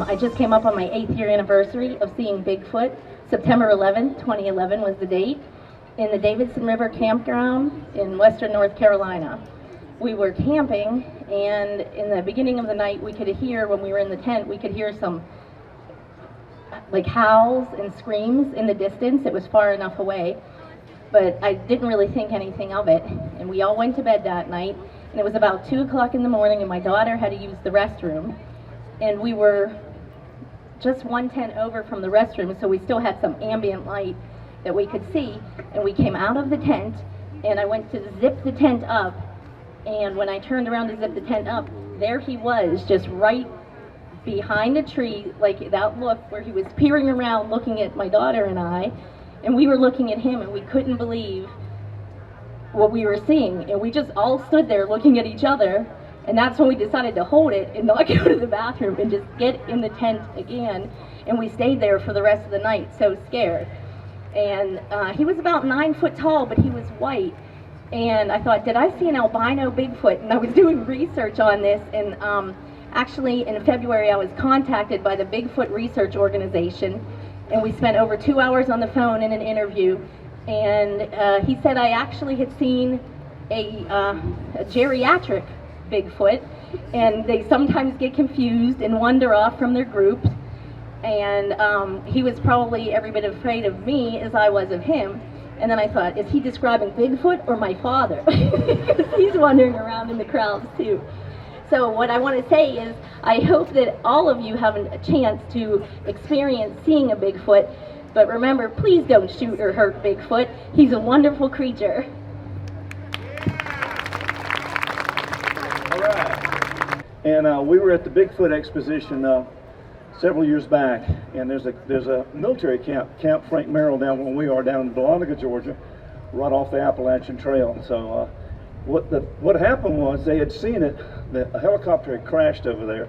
I just came up on my 8th year anniversary of seeing Bigfoot. September 11th, 2011 was the date, in the Davidson River Campground in western North Carolina. We were camping, and in the beginning of the night we could hear, when we were in the tent, we could hear some like howls and screams in the distance. It was far enough away, but I didn't really think anything of it. And we all went to bed that night, and it was about 2 o'clock in the morning, and my daughter had to use the restroom. And we were just one tent over from the restroom, so we still had some ambient light that we could see. And we came out of the tent, and I went to zip the tent up, and when I turned around to zip the tent up, there he was, just right behind a tree, like that look where he was peering around looking at my daughter and I, and we were looking at him, and we couldn't believe what we were seeing. And we just all stood there looking at each other, and that's when we decided to hold it and not go to the bathroom and just get in the tent again. And we stayed there for the rest of the night, so scared. And he was about 9 foot tall, but he was white. And I thought, did I see an albino Bigfoot? And I was doing research on this, and actually in February I was contacted by the Bigfoot Research Organization, and we spent over 2 hours on the phone in an interview. And he said I actually had seen a geriatric Bigfoot, and they sometimes get confused and wander off from their groups. And he was probably every bit afraid of me as I was of him. And then I thought, is he describing Bigfoot or my father? Because he's wandering around in the crowds too. So what I want to say is, I hope that all of you have a chance to experience seeing a Bigfoot. But remember, please don't shoot or hurt Bigfoot. He's a wonderful creature. All right. And we were at the Bigfoot exposition several years back, and there's a military camp, Camp Frank Merrill, down where we are, down in Dahlonega, Georgia, right off the Appalachian Trail. So what happened was, they had seen it, that a helicopter had crashed over there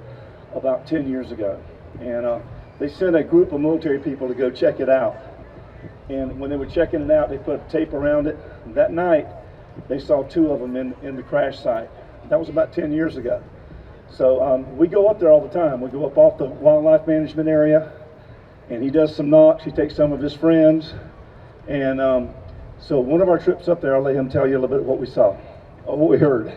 about 10 years ago, and they sent a group of military people to go check it out. And when they were checking it out, they put tape around it. And that night, they saw 2 of them in the crash site. That was about 10 years ago. So we go up there all the time. We go up off the wildlife management area, and he does some knocks. He takes some of his friends. And so one of our trips up there, I'll let him tell you a little bit what we saw, or what we heard.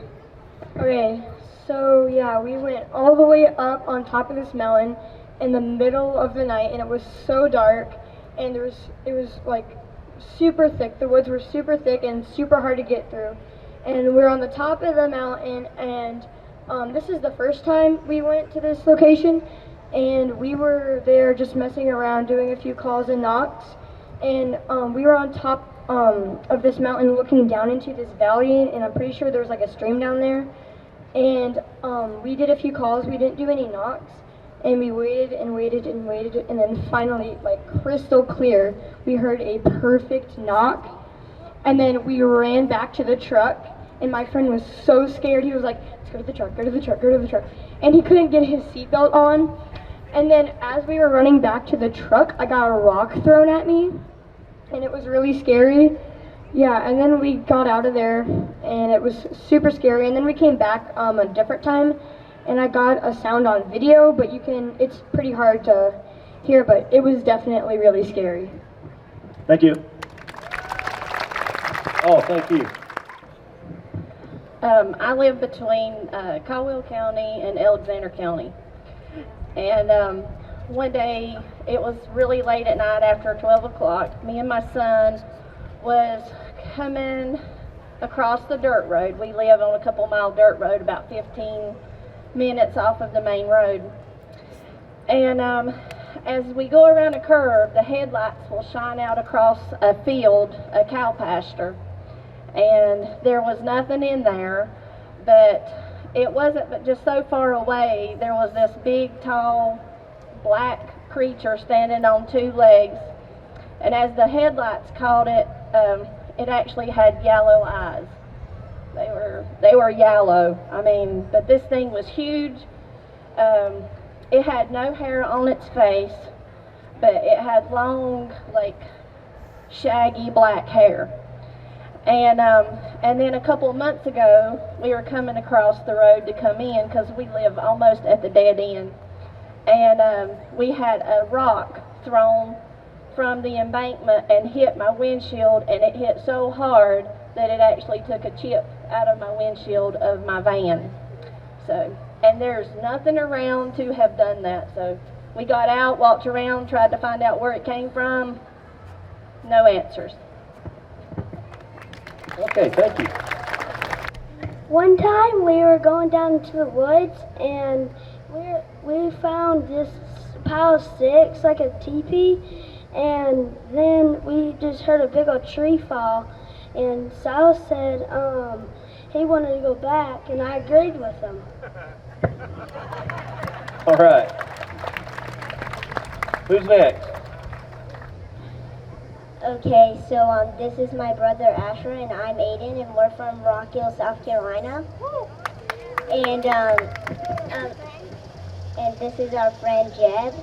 Okay, so yeah, we went all the way up on top of this mountain in the middle of the night, and it was so dark, and it was like super thick. The woods were super thick and super hard to get through. And we're on the top of the mountain, and this is the first time we went to this location, and we were there just messing around, doing a few calls and knocks, and we were on top of this mountain looking down into this valley, and I'm pretty sure there was like a stream down there. And we did a few calls, we didn't do any knocks, and we waited and waited and waited, and then finally, like crystal clear, we heard a perfect knock. And then we ran back to the truck, and my friend was so scared. He was like, let's go to the truck, go to the truck, go to the truck. And he couldn't get his seatbelt on. And then as we were running back to the truck, I got a rock thrown at me, and it was really scary. Yeah, and then we got out of there, and it was super scary. And then we came back a different time, and I got a sound on video, but it's pretty hard to hear, but it was definitely really scary. Thank you. Oh, thank you. I live between Caldwell County and Alexander County. And one day, it was really late at night after 12 o'clock. Me and my son was coming across the dirt road. We live on a couple-mile dirt road, about 15 minutes off of the main road. And as we go around a curve, the headlights will shine out across a field, a cow pasture. And there was nothing in there, but it wasn't but just so far away, there was this big, tall, black creature standing on 2 legs. And as the headlights caught it, it actually had yellow eyes. They were yellow. I mean, but this thing was huge. It had no hair on its face, but it had long, like, shaggy black hair. And then a couple of months ago, we were coming across the road to come in, because we live almost at the dead end. and we had a rock thrown from the embankment and hit my windshield, and it hit so hard that it actually took a chip out of my windshield of my van. So, and there's nothing around to have done that. So we got out, walked around, tried to find out where it came from. No answers. Okay, thank you. One time we were going down into the woods and we found this pile of sticks, like a teepee, and then we just heard a big old tree fall, and Sal said he wanted to go back, and I agreed with him. All right. Who's next? Okay, so this is my brother Asher, and I'm Aiden, and we're from Rock Hill, South Carolina. And and this is our friend Jeb.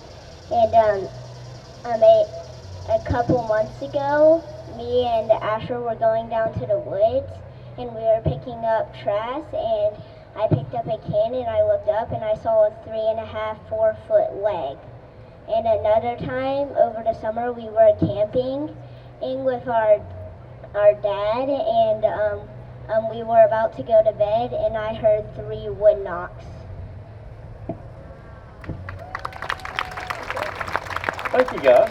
And a couple months ago, me and Asher were going down to the woods, and we were picking up trash, and I picked up a can, and I looked up, and I saw a 3.5, 4 foot leg. And another time, over the summer, we were camping with our dad, and we were about to go to bed, and I heard 3 wood knocks. Thank you, guys.